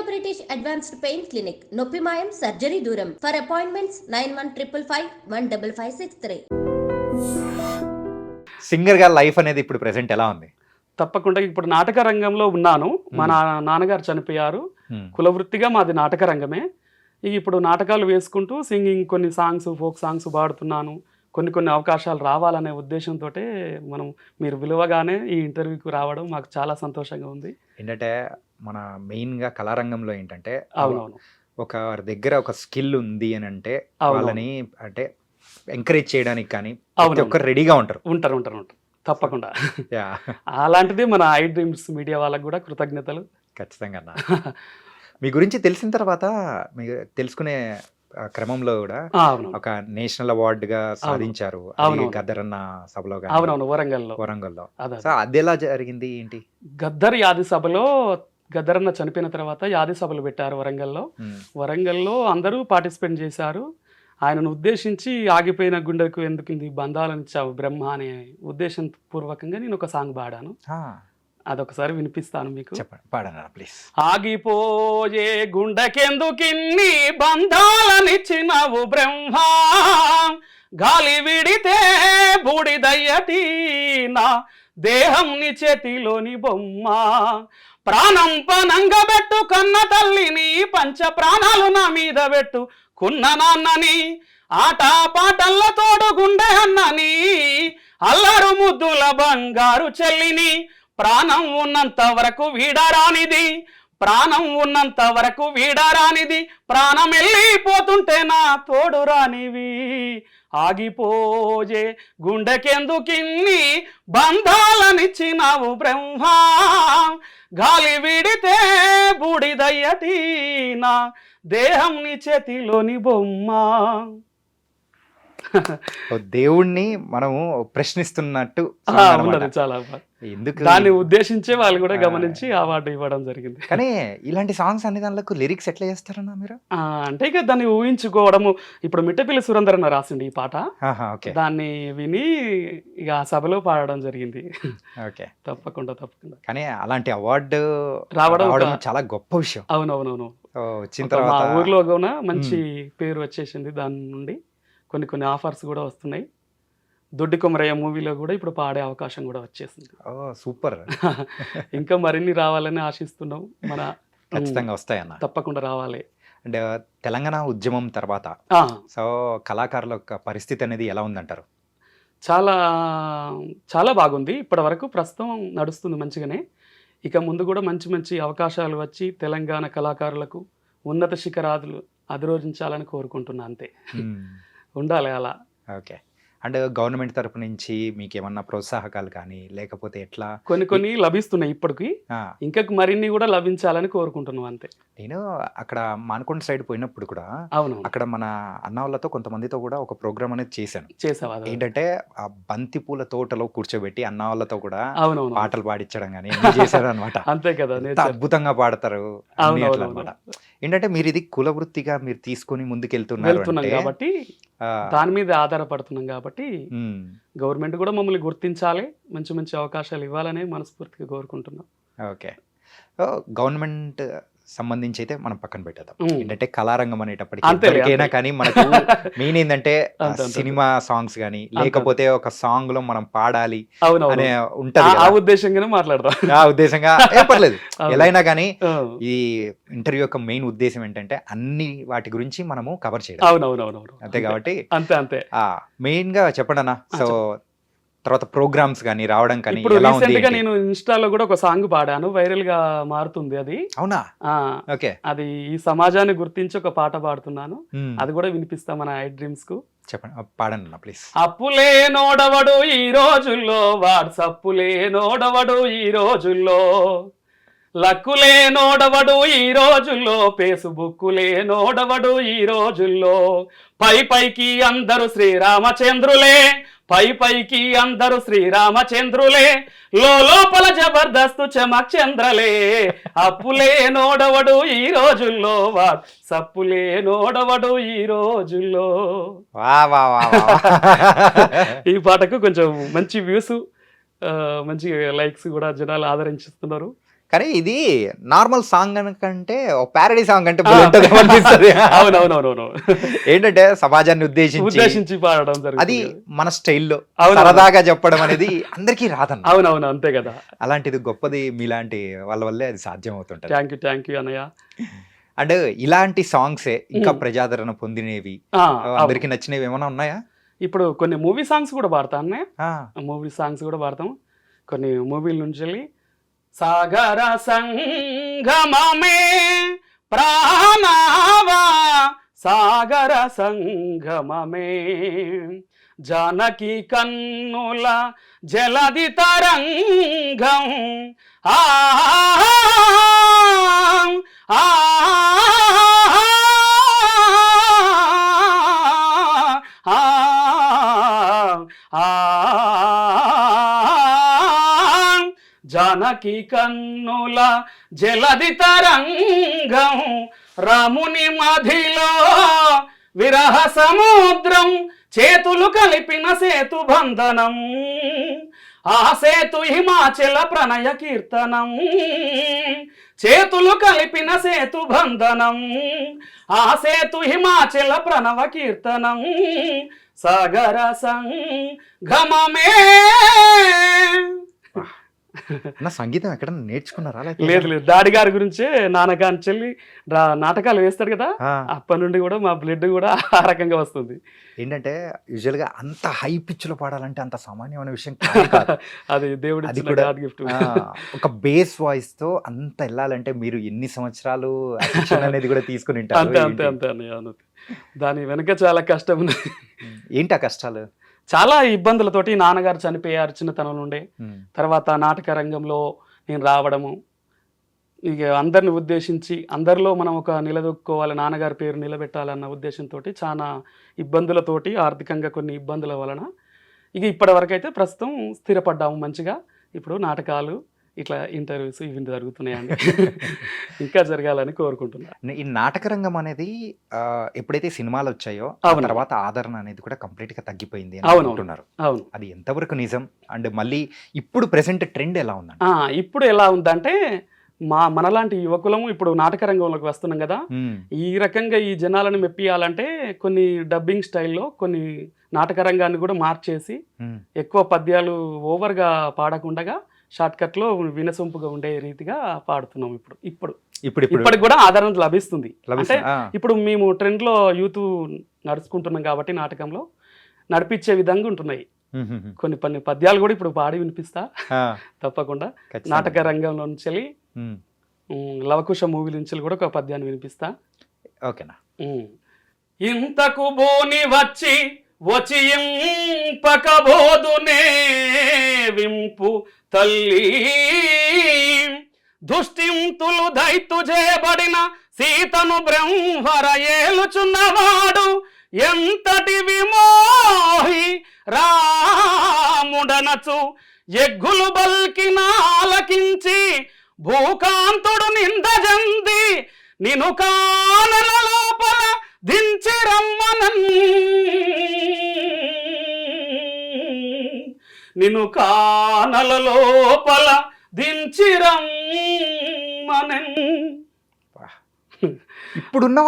British advanced pain clinic, నొప్పి మాయం, surgery దూరం. For appointments 91555563. సింగర్ గా లైఫ్ అనేది ఇప్పుడు ప్రెసెంట్ ఎలా ఉంది? తప్పకుండా ఇప్పుడు నాటక రంగంలో ఉన్నాను. మా నాన్నగారు చనిపోయారు. కులవృత్తిగా మాది నాటక రంగమే. ఇప్పుడు నాటకాలు వేసుకుంటూ సింగింగ్, కొన్ని సాంగ్స్, ఫోక్ సాంగ్స్ పాడుతున్నాను. కొన్ని అవకాశాలు రావాలనే ఉద్దేశంతో మనం మీరు విలువగానే ఈ ఇంటర్వ్యూకి రావడం మాకు చాలా సంతోషంగా ఉంది. ఏంటంటే మన మెయిన్గా కళారంగంలో ఏంటంటే అవునవును, ఒక దగ్గర ఒక స్కిల్ ఉంది అని అంటే వాళ్ళని అంటే ఎంకరేజ్ చేయడానికి కానీ ప్రతి ఒక్కరు రెడీగా ఉంటారు. ఉంటారు తప్పకుండా. అలాంటిది మన ఐ డ్రీమ్స్ మీడియా వాళ్ళకు కూడా కృతజ్ఞతలు. ఖచ్చితంగా అన్న. మీ గురించి తెలిసిన తర్వాత మీకు తెలుసుకునే క్రమంలో కూడా ఒక నేషనల్ అవార్డు గా సాధించారు గద్దరన్న సభలో. అవునవును, వరంగల్లో అది ఎలా జరిగింది ఏంటి? గద్దర్ యాది సభలో గద్దరన్న చనిపోయిన తర్వాత యాది సభలు పెట్టారు వరంగల్లో అందరూ పార్టిసిపేట్ చేశారు. ఆయనను ఉద్దేశించి ఆగిపోయిన గుండెకు ఎందుకుంది బంధాలనిచ్చావు బ్రహ్మ అనే ఉద్దేశం పూర్వకంగా నేను ఒక సాంగ్ పాడాను. అదొకసారి వినిపిస్తాను మీకు. చెప్పండి, పాడనా ప్లీజ్. ఆగిపోయే గుండెకెందుకిన్ని బంధాలనిచ్చినవు బ్రహ్మ, గాలి విడితే బూడిదయ్యటి నా దేహం నీ చేతిలోని బొమ్మ, ప్రాణం పనంగబెట్టు కన్న తల్లిని, పంచ ప్రాణాలు నా మీద పెట్టు కున్న నాన్నని, ఆట పాటల్ల తోడు గుండె అన్నని, అల్లరు ముద్దుల బంగారు చెల్లిని, ప్రాణం ఉన్నంత వరకు వీడరానిది, ప్రాణం ఉన్నంత వరకు వీడరానిది, ప్రాణం వెళ్ళిపోతుంటే నా తోడు రానివి, ఆగిపోయే గుండెకెందుకిన్ని బంధాలనిచ్చినావు బ్రహ్మ, గాలి విడితే బూడిదయ్యటి నా దేహం నీ చేతిలోని బొమ్మ. దేవుణ్ణి మనము ప్రశ్నిస్తున్నట్టు చాలా ఎందుకు దాన్ని ఉద్దేశించే వాళ్ళు కూడా గమనించి అవార్డు ఇవ్వడం జరిగింది. కానీ ఇలాంటి సాంగ్స్ అన్ని దాంట్లో లిరిక్స్ ఎట్లా చేస్తారన్నా మీరు? అంటే ఇక దాన్ని ఊహించుకోవడము. ఇప్పుడు మిట్టపిల్లి సురేందర్ అన్న రాసిండి ఈ పాట, దాన్ని విని ఇక సభలో పాడడం జరిగింది. ఓకే, తప్పకుండా. కానీ అలాంటి అవార్డు రావడం చాలా గొప్ప విషయం. అవునవునవును, వచ్చిన తర్వాత మా ఊర్లో కూడా మంచి పేరు వచ్చేసింది. దాని నుండి కొన్ని ఆఫర్స్ కూడా వస్తున్నాయి. దొడ్డి కొమరయ్య మూవీలో కూడా ఇప్పుడు పాడే అవకాశం కూడా వచ్చేసింది. సూపర్. ఇంకా మరిన్ని రావాలని ఆశిస్తున్నాం. మన ఖచ్చితంగా వస్తాయన్న, తప్పకుండా రావాలి. అండ్ తెలంగాణ ఉద్యమం తర్వాత సో కళాకారుల యొక్క పరిస్థితి అనేది ఎలా ఉందంటారు? చాలా చాలా బాగుంది. ఇప్పటి వరకు ప్రస్తుతం నడుస్తుంది మంచిగానే. ఇక ముందు కూడా మంచి అవకాశాలు వచ్చి తెలంగాణ కళాకారులకు ఉన్నత శిఖరాదులు అధిరోహించాలని కోరుకుంటున్నా. అంతే, ఉండాలి అలా. ఓకే, అండ్ గవర్నమెంట్ తరపు నుంచి మీకు ఏమన్నా ప్రోత్సాహకాలు కానీ లేకపోతే ఎట్లా? కొన్ని లభిస్తున్నాయి ఇప్పటికి, ఇంకా మరిన్ని కూడా లభించాలని కోరుకుంటున్నాం. అంతే. నేను అక్కడ మానకొండ సైడ్ పోయినప్పుడు కూడా అక్కడ మన అన్న వాళ్ళతో కొంతమందితో కూడా ఒక ప్రోగ్రామ్ అనేది చేశావా? ఏంటంటే ఆ బంతి పూల తోటలో కూర్చోబెట్టి అన్న వాళ్ళతో కూడా పాటలు పాడించడం కానీ చేశారు అనమాట. అంతే కదా, అద్భుతంగా పాడతారు అనమాట. ఏంటంటే మీరు ఇది కుల వృత్తిగా మీరు తీసుకొని ముందుకెళ్తున్నారు కాబట్టి, దాని మీద ఆధారపడుతున్నాం కాబట్టి గవర్నమెంట్ కూడా మమ్మల్ని గుర్తించాలి, మంచి అవకాశాలు ఇవ్వాలని మనస్ఫూర్తిగా కోరుకుంటున్నాం. ఓకే, గవర్నమెంట్ సంబంధించి అయితే మనం పక్కన పెట్టేద్దాం. ఏంటంటే కళారంగం అనేటప్పటికైనా కానీ మనకు మెయిన్ ఏంటంటే సినిమా సాంగ్స్ కానీ లేకపోతే ఒక సాంగ్ లో మనం పాడాలి అనే ఉంటది. ఆ ఉద్దేశంగానే మాట్లాడదాం. ఆ ఉద్దేశంగా పర్లేదు ఎలా అయినా కానీ ఈ ఇంటర్వ్యూ యొక్క మెయిన్ ఉద్దేశం ఏంటంటే అన్ని వాటి గురించి మనము కవర్ చేయడం. అవునవునవును, అంతే కాబట్టి అంతే మెయిన్ గా చెప్పండి అన్న. సో తర్వాత ప్రోగ్రామ్స్ కానీ రావడం కానీ ఇప్పుడు రీసెంట్ గా నేను ఇన్స్టాలో కూడా ఒక సాంగ్ పాడాను, వైరల్ గా మారుతుంది అది. అవునా? ఓకే, అది ఈ సమాజాన్ని గుర్తించి ఒక పాట పాడుతున్నాను. అది కూడా వినిపిస్తా మన ఐ డ్రీమ్స్ కు. చెప్పండి, పాడండి ప్లీజ్. అప్పులే నోడవడు ఈ రోజుల్లో, వాట్సప్పులే నోడవడు ఈ రోజుల్లో, లక్కులే నోడవడు ఈ రోజుల్లో, ఫేస్బుక్కులే నోడవడు ఈ రోజుల్లో, పైకి అందరూ శ్రీరామచంద్రులే, పైకి అందరూ శ్రీరామచంద్రులే, లోపల జబర్దస్తు చమక్ చంద్రలే, అప్పులే నోడవడు ఈ రోజుల్లో, సప్పులే నోడవడు ఈ రోజుల్లో. ఈ పాటకు కొంచెం మంచి వ్యూస్, మంచి లైక్స్ కూడా జనాలు ఆదరించుతున్నారు. కానీ ఇది నార్మల్ సాంగ్ కంటే ప్యారడీ సాంగ్ అంటే బాగుంటది అనిపిస్తది. అవునవునవునవును. ఏంటంటే సమాజాన్ని ఉద్దేశించి పాడడం అది జరుగుతుంది. మన స్టైల్లో అవునవును. సరదాగా చెప్పడం అనేది అందరికీ రాదన్న. అవునవును, అంతే కదా. అలాంటిది గొప్పది మీలాంటి వాళ్ళ వల్లే అది సాధ్యం అవుతుంటది. థ్యాంక్ యూ అన్నయ్య. అండ్ ఇలాంటి సాంగ్సే ఇంకా ప్రజాదరణ పొందినవి ఆ, అందరికి నచ్చినవి ఏమైనా ఉన్నాయా? ఇప్పుడు కొన్ని మూవీ సాంగ్స్ కూడా పాడతా అన్నయ్య. ఆ, మూవీ సాంగ్స్ కూడా పాడతాం. కొన్ని మూవీల నుంచి వెళ్ళి సాగర సంగమమే ప్రాణావా సాగర సంగమమే జానకి కన్నుల జలది తరంగం ఆ ఆ జానకి కన్నుల జలది తరంగం రాముని మధిలో విరహ సముద్రం చేతులు కలిపిన సేతు బంధనం ఆ సేతు హిమాచల ప్రణయ కీర్తనం చేతులు కలిపిన సేతు బంధనం ఆ సేతు హిమాచల ప్రణవ కీర్తనం సాగర సంగమమే. నా సంగీతం ఎక్కడ నేర్చుకున్నారా? లేదు డాడీ గారి గురించే నాన్నగారి చెల్లి నాటకాలు వేస్తాడు కదా, ఆ, అప్పటి నుండి కూడా మా బ్లడ్ కూడా ఆ రకంగా వస్తుంది. ఏంటంటే యూజువల్ గా అంత హై పిచ్ లో పాడాలంటే అంత సామాన్యమైన విషయం కాదు కాదు. అది దేవుడి అది ఇచ్చిన కూడా గాడ్ గిఫ్ట్. ఒక బేస్ వాయిస్ తో అంత వెళ్ళాలంటే మీరు ఎన్ని సంవత్సరాలు attention అనేది కూడా తీసుకుని ఉంటారు. అంతే అంతే అంతే అన్నయ్య, అంతే. దాని వెనక చాలా కష్టం ఉంది. ఏంటి ఆ కష్టాలు? చాలా ఇబ్బందులతోటి నాన్నగారు చనిపోయారు చిన్నతనం నుండే. ఉమ్, తర్వాత నాటక రంగంలో నేను రావడము, ఇక అందరిని ఉద్దేశించి అందరిలో మనం ఒక నిలదొక్కుకోవాలి, నాన్నగారి పేరు నిలబెట్టాలన్న ఉద్దేశంతో చాలా ఇబ్బందులతోటి ఆర్థికంగా కొన్ని ఇబ్బందుల వలన ఇక ఇప్పటి వరకు అయితే ప్రస్తుతం స్థిరపడ్డాము మంచిగా. ఇప్పుడు నాటకాలు ఇట్లా ఇంటర్వ్యూస్ ఇవి జరుగుతున్నాయండి. ఇంకా జరగాలని కోరుకుంటున్నాను. ఈ నాటక రంగం అనేది ఎప్పుడైతే సినిమాలు వచ్చాయో ఆ అవును. తర్వాత ఆదరణ అనేది కూడా కంప్లీట్ గా తగ్గిపోయింది అని అవును. అంటున్నారు. అవును. అది ఎంతవరకు నిజం? అండ్ మళ్ళీ ఇప్పుడు ప్రెసెంట్ ట్రెండ్ ఎలా ఉందండి? ఇప్పుడు ఎలా ఉందంటే మనలాంటి యువకులము ఇప్పుడు నాటక రంగంలోకి వస్తున్నాం కదా, ఈ రకంగా ఈ జనాలను మెప్పియాలంటే కొన్ని డబ్బింగ్ స్టైల్లో కొన్ని నాటక రంగాన్ని కూడా మార్చేసి ఎక్కువ పద్యాలు ఓవర్గా పాడకుండా షార్ట్ కట్లో వినసొంపుగా ఉండే రీతిగా పాడుతున్నాం ఇప్పుడు. ఇప్పటికి కూడా ఆదరణ లభిస్తుంది. అంటే ఇప్పుడు మేము ట్రెండ్ లో యూత్ నడుచుకుంటున్నాం కాబట్టి నాటకంలో నడిపించే విధంగా ఉంటున్నాయి. కొన్ని పద్యాలు కూడా ఇప్పుడు పాడి వినిపిస్తా తప్పకుండా. నాటక రంగంలో నుంచి లవకుశ మూవీ నుంచి కూడా ఒక పద్యాన్ని వినిపిస్తా. ఓకేనా? ఇంతకు బోని వచ్చి ఇంపకబోదునే వింపు తల్లి దుష్టింతులు దైతు చేయబడిన సీతను బ్రహ్మర ఏలుచున్నవాడు ఎంతటి విమోహి రాముడనచు ఎగ్గులు బల్కిన ఆలకించి భూకాంతుడు నిందజంది నిను కానల లోపల దించి రమ్మనన్ నిను కానల లోపల దించి రమ్మనన్. ఇప్పుడున్న